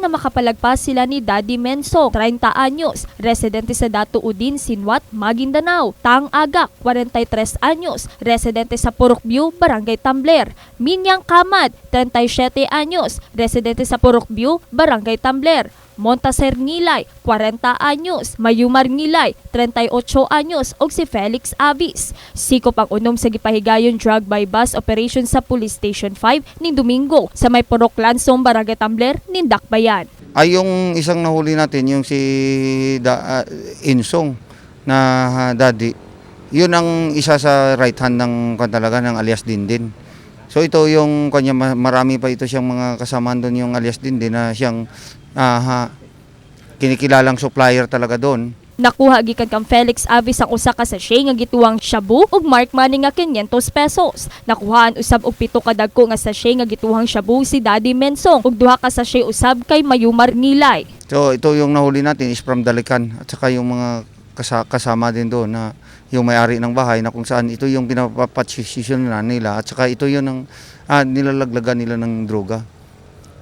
na makapalagpas sila ni Daddy Mensong, 30 anyos, residente sa Dato Udin, Sinwat, Maguindanao. Tang Agak, 43 anyos, residente sa Purokview, Barangay Tambler. Minyang Kamad, 37 anyos, residente sa Purokview, Barangay Tambler. Montaser Ngilay, 40 anyos, Mayumar Ngilay, 38 anyos, ug si Felix Avis. Sikop ang unom sa gipahigayon drug by bus operation sa Police Station 5 ning Domingo sa may Purok Lansong, Barangay Tambler, Nindakbayan. Ay yung isang nahuli natin, yung si Insong na daddy, yun ang isa sa right hand ng talaga ng alias Dindin. So ito yung kanya, marami pa ito siyang mga kasamahan doon, yung alias Dindin na siyang kinikilalang supplier talaga doon. Nakuha gikan kang Felix Avis ang usa ka sachet nga gituwang shabu ug mark money nga 500 pesos. Nakuhaan usab og 7 ka dagko nga sachet nga gituwang shabu si Daddy Mensong ug 2 ka sachet usab kay Mayumar Ngilay. So ito yung nahuli natin is from Dalican at saka yung mga kasama din doon na yung may-ari ng bahay na kung saan ito yung pinapapatsisyon nila at saka ito yung nilalaglagan nila ng droga.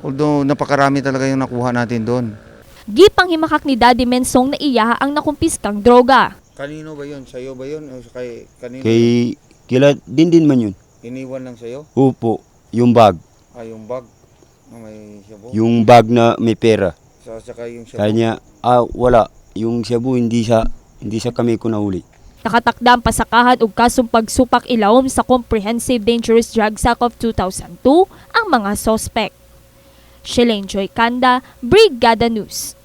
Although napakarami talaga yung nakuha natin doon. Gipanghimakak ni Daddy Mensong na iya ang nakumpiskang droga. Kanino ba yun? Sa'yo ba yun? O kanino? Kila din man yun. Iniwan lang sa'yo? Opo, yung bag. Yung bag na may shabu? Yung bag na may pera. Saka yung shabu? Kanya, wala. Yung shabu hindi sa kami ko nahuli. Nakatakda ang pasakahan ug kasong pagsupak ilawom sa Comprehensive Dangerous Drugs Act of 2002 ang mga sospek. Shilane Joy Kanda, Brigada News.